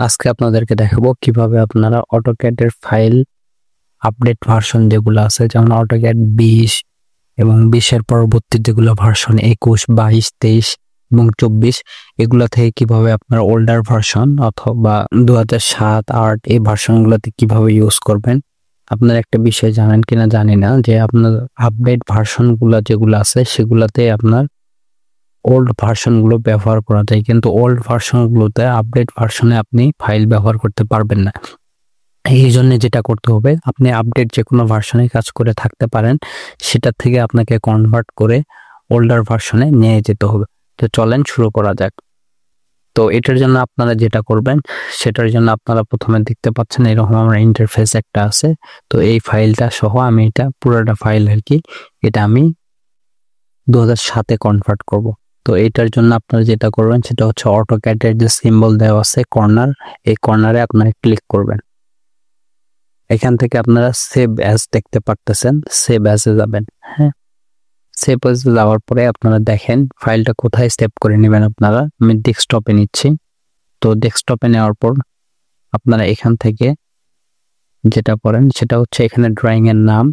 আজকে আপনাদেরকে দেখাবো কিভাবে আপনারা অটোক্যাড এর ফাইল আপডেট ভার্সন যেগুলো আছে, যেমন অটোক্যাড 20 এবং 20 এর পরবর্তী যেগুলো ভার্সন 21, 22, 23 এবং 24, এগুলা থেকে কিভাবে আপনারা ওল্ডার ভার্সন অথবা 2007, 8 এই ভার্সনগুলোতে কিভাবে ইউজ করবেন। আপনারা একটা বিষয় জানেন কিনা জানি না, যে আপনার আপডেট ভার্সনগুলো যেগুলো আছে সেগুলাতে আপনার ওল্ড ভার্সনগুলো ব্যবহার করা যায়, কিন্তু ওল্ড ভার্সনগুলোতে আপডেট ভার্সনে আপনি ফাইল ব্যবহার করতে পারবেন না। এই জন্য যেটা করতে হবে, আপনি আপডেট যে কোনো ভার্সনে কাজ করে থাকতে পারেন, সেটা থেকে আপনাকে কনভার্ট করে ওল্ডার ভার্সনে নিয়ে যেতে হবে। তো চলেন শুরু করা যাক। তো এটার জন্য আপনারা যেটা করবেন, সেটার জন্য আপনারা প্রথমে দেখতে পাচ্ছেন এরকম আমার ইন্টারফেস একটা আছে। তো এই ফাইলটা সহ আমি এটা পুরোটা ফাইল আর কি, এটা আমি 2007-এ কনভার্ট করব। তো এটার জন্য আপনারা যেটা করবেন সেটা হচ্ছে অটোক্যাডের যে সিম্বল দেওয়া আছে কর্নার, এই কর্নারে আপনারা ক্লিক করবেন। এখান থেকে আপনারা সেভ অ্যাজ দেখতে পারতেছেন, সেভ অ্যাজে যাবেন। হ্যাঁ, সেভ অ্যাজে যাওয়ার পরে আপনারা দেখেন ফাইলটা কোথায় সেভ করে নেবেন। আপনারা আমি ডেস্কটপে নিচ্ছি। তো ডেস্কটপে নেওয়ার পর আপনারা এখান থেকে যেটা করেন সেটা হচ্ছে এখানে ড্রয়িং এর নাম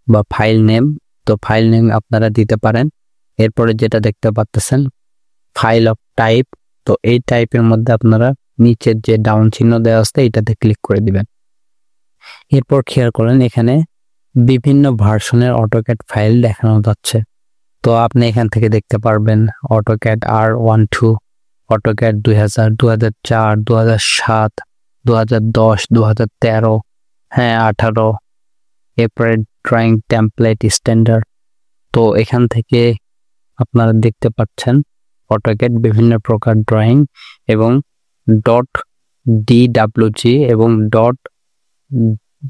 বা ফাইল নেম, তো ফাইল নেম আপনারা দিতে পারেন। এরপরে যেটা দেখতে পাচ্ছেন ফাইল অফ টাইপ, তো এই টাইপের মধ্যে আপনারা নিচের যে ডাউন চিহ্ন দেওয়া আছে এটাতে ক্লিক করে দিবেন। এরপর খেয়াল করেন এখানে বিভিন্ন ভার্সনের অটোক্যাড ফাইল দেখানো যাচ্ছে। তো আপনি এখান থেকে দেখতে পারবেন অটোক্যাড R12, অটোক্যাড 2000, 2004, 2007, 2010, 2013, হ্যাঁ 18, এরপরে ড্রয়িং টেমপ্লেট স্ট্যান্ডার্ড। তো এখান থেকে আপনারা দেখতে পাচ্ছেন অটোক্যাড বিভিন্ন প্রকার ড্রয়িং এবং .dwg এবং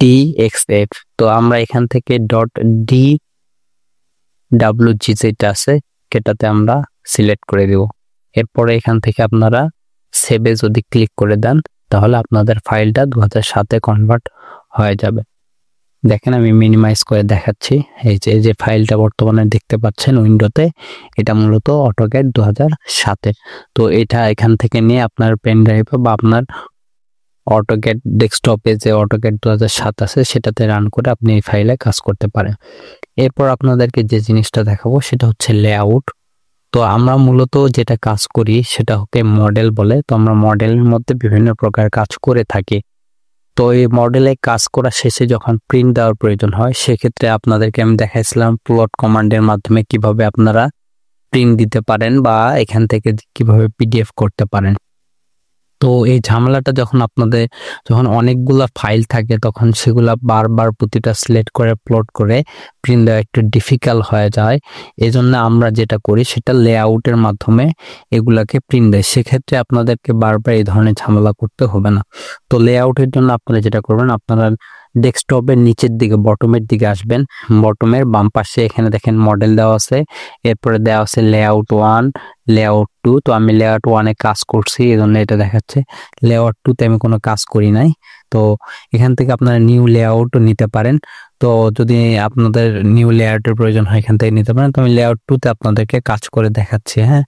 .dxf। তো আমরা এখান থেকে .dwg যেটা আছে সেটাতে আমরা সিলেক্ট করে দেব। এরপরে এখান থেকে আপনারা সেভে যদি ক্লিক করে দেন তাহলে আপনাদের ফাইলটা 2007-এ কনভার্ট হয়ে যাবে। দেখেন আমি মিনিমাইজ করে দেখাচ্ছি। এই যে ফাইলটা বর্তমানে দেখতে পাচ্ছেন উইন্ডোতে, এটা মূলত অটোক্যাড 2007-এর। তো এটা এখান থেকে নিয়ে আপনার পেন ড্রাইভে বা আপনার অটোক্যাড ডেস্কটপে যে অটোক্যাড 2007 আছে সেটাতে রান করে আপনি এই ফাইলে কাজ করতে পারেন। এরপর আপনাদেরকে যে জিনিসটা দেখাবো সেটা হচ্ছে লেআউট। তো আমরা মূলত যেটা কাজ করি সেটা হচ্ছে মডেল বলে। তো আমরা মডেলের মধ্যে বিভিন্ন প্রকার কাজ করে থাকি। তো এই মডেলে কাজ করা শেষে যখন প্রিন্ট দেওয়ার প্রয়োজন হয়, সেক্ষেত্রে আপনাদেরকে আমি দেখাইছিলাম প্লট কমান্ডের মাধ্যমে কিভাবে আপনারা প্রিন্ট দিতে পারেন বা এখান থেকে কিভাবে পিডিএফ করতে পারেন। তো এই ঝামেলাটা যখন অনেকগুলা ফাইল থাকে তখন সেগুলা বারবার প্রতিটা সিলেক্ট করে প্লট করে প্রিন্ট দেওয়া একটু ডিফিকাল্ট হয়ে যায়। এজন্য আমরা যেটা করি সেটা লেআউটের মাধ্যমে এগুলাকে প্রিন্ট দেয়। সেক্ষেত্রে আপনাদেরকে বারবার এই ধরনের ঝামেলা করতে হবে না। তো লেআউটের জন্য আপনারা যেটা করবেন, আপনারা ডেস্কটপের নিচের দিকে বটমের দিকে আসবেন। বটমের বাম পাশে এখানে দেখেন মডেল দেওয়া আছে, এরপরে দেওয়া আছে লেআউট 1, লেআউট 2। তো আমি লেআউট 1-এ কাজ করছি, এই জন্য এটা দেখাচ্ছে। লেআউট 2-তে আমি কোনো কাজ করি নাই। তো এখান থেকে আপনারা নিউ লেআউট নিতে পারেন। তো যদি আপনাদের নিউ লেআউটের প্রয়োজন হয় এখান থেকে নিতে পারেন। তো আমি লেআউট 2-তে আপনাদেরকে কাজ করে দেখাচ্ছি। হ্যাঁ,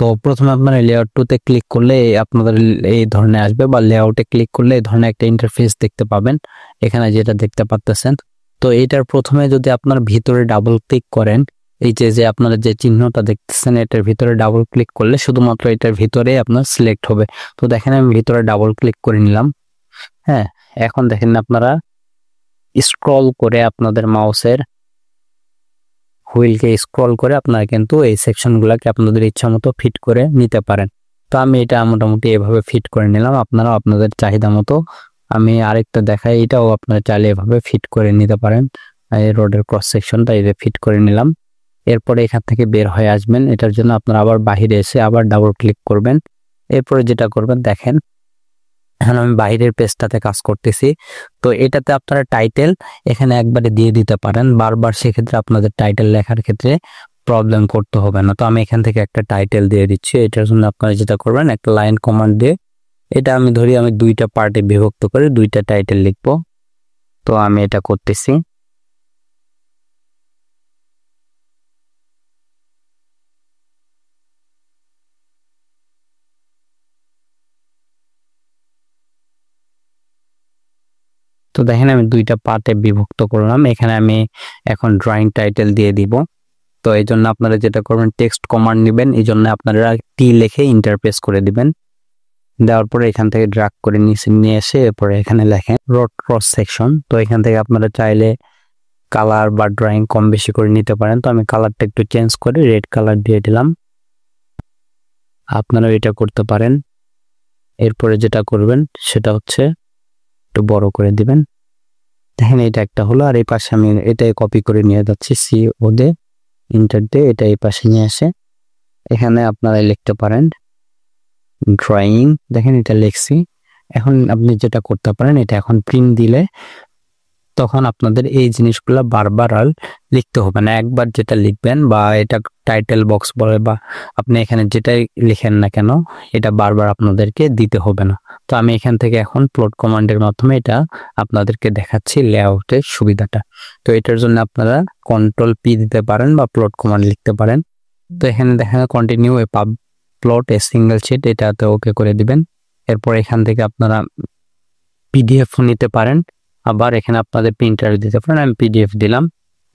তো প্রথমে আপনারা লেআউট 2-তে ক্লিক করলে আপনাদের এই ধরনের আসবে, বা লেআউটে ক্লিক করলে এই ধরনের একটা ইন্টারফেস দেখতে পাবেন, এখানে যেটা দেখতে পাচ্ছেন। তো এটার প্রথমে যদি আপনার ভিতরে ডাবল ক্লিক করেন, এই যে আপনারা যে চিহ্নটা দেখতেছেন এটার ভিতরে ডাবল ক্লিক করলে শুধুমাত্র এটার ভিতরে আপনার সিলেক্ট হবে। তো দেখেন আমি ভিতরে ডাবল ক্লিক করে নিলাম। হ্যাঁ, এখন দেখেন আপনারা স্ক্রল করে আপনাদের মাউসের হুইলকে স্ক্রল করে আপনারা কিন্তু এই সেকশনগুলোকে আপনাদের ইচ্ছা মতো ফিট করে নিতে পারেন। তো আমি এটা মোটামুটি এভাবে ফিট করে নিলাম, আপনারা আপনাদের চাহিদা মতো। আমি আরেকটা দেখাই, এটাও আপনারা চাইলে এভাবে ফিট করে নিতে পারেন। এই রোডের ক্রস সেকশনটা এই যে ফিট করে নিলাম। এরপরে এখান থেকে বের হয়ে আসবেন। এটার জন্য আপনারা আবার বাহিরে এসে আবার ডাবল ক্লিক করবেন। এরপরে যেটা করবেন দেখেন, এখন আমি বাইরের পেজটাতে কাজ করতেছি। তো এটাতে আপনারা টাইটেল এখানে একবারে দিয়ে দিতে পারেন বারবার, সেক্ষেত্রে আপনাদের টাইটেল লেখার ক্ষেত্রে প্রবলেম করতে হবে না। তো আমি এখান থেকে একটা টাইটেল দিয়ে দিচ্ছি। এটার জন্য আপনারা যেটা করবেন, একটা লাইন কমান্ড দিয়ে, এটা আমি ধরি আমি দুইটা পার্টে বিভক্ত করে দুইটা টাইটেল লিখবো। তো আমি এটা করতেছি। তো দেখেন আমি দুইটা পার্টে বিভক্ত করলাম। এখানে আমি এখন ড্রয়িং টাইটেল দিয়ে দিব। তো এই জন্য আপনারা যেটা করবেন, টেক্সট কমান্ড নেবেন। এই জন্য আপনারা টি লিখে ইন্টারপ্রেস করে দিবেন। দেওয়ার পরে এখান থেকে ড্র্যাগ করে নিচে নিয়ে এসে এরপরে এখানে লেখেন রোড ক্রস সেকশন। তো এখান থেকে আপনারা চাইলে কালার বা ড্রয়িং কম বেশি করে নিতে পারেন। তো আমি কালারটা একটু চেঞ্জ করে রেড কালার দিয়ে দিলাম। আপনারা এটা করতে পারেন। এরপরে যেটা করবেন সেটা হচ্ছে একটু বড় করে দিবেন। দেখেন এটা একটা হলো, আর এই পাশে আমি এটাই কপি করে নিয়ে যাচ্ছি, সি ও দে ইন্টার দিয়ে এটা এই পাশে নিয়ে আসে এখানে আপনারা লিখতে পারেন ড্রয়িং। দেখেন এটা লিখছি। এখন আপনি যেটা করতে পারেন, এটা এখন প্রিন্ট দিলে তখন আপনাদের এই জিনিসগুলো বারবার আর লিখতে হবে না। একবার যেটা লিখবেন, বা এটা টাইটেল বক্স বলে বা আপনি এখানে যেটাই লিখেন না কেন, এটা বারবার আপনাদেরকে দিতে হবে না। তো আমি এখান থেকে এখন প্লট কমান্ডের মাধ্যমে এটা আপনাদেরকে দেখাচ্ছি লেআউটের সুবিধাটা। তো এটার জন্য আপনারা কন্ট্রোল পি দিতে পারেন বা প্লট কমান্ড লিখতে পারেন। তো এখানে দেখেন কন্টিনিউ এ প্লট এ সিঙ্গেল শিট, এটাতে ওকে করে দিবেন। এরপর এখান থেকে আপনারা পিডিএফ নিতে পারেন, আবার এখানে আপনাদের প্রিন্টার দিতে পারেন। আমি পিডিএফ দিলাম।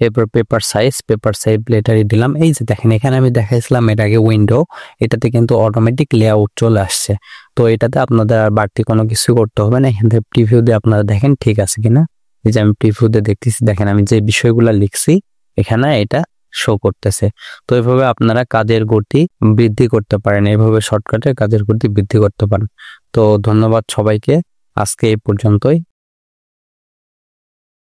এরপর পেপার সাইজ লেটারই দিলাম। এই যে দেখেন এখানে আমি দেখাইছিলাম এর আগে উইন্ডো, এটাতে কিন্তু অটোমেটিক লেআউট চলে আসছে। তো এটাতে আপনাদের আর বাড়তি কোনো কিছু করতে হবে না। এখান থেকে প্রিভিউ দিয়ে আপনারা দেখেন ঠিক আছে কিনা। এই যে আমি প্রিভিউ দিয়ে দেখতেছি, দেখেন আমি যে বিষয়গুলো লিখছি এখানে এটা শো করতেছে। তো এইভাবে আপনারা কাজের গতি বৃদ্ধি করতে পারেন, এইভাবে শর্টকাটে কাজের গতি বৃদ্ধি করতে পারেন। তো ধন্যবাদ সবাইকে, আজকে এই পর্যন্তই।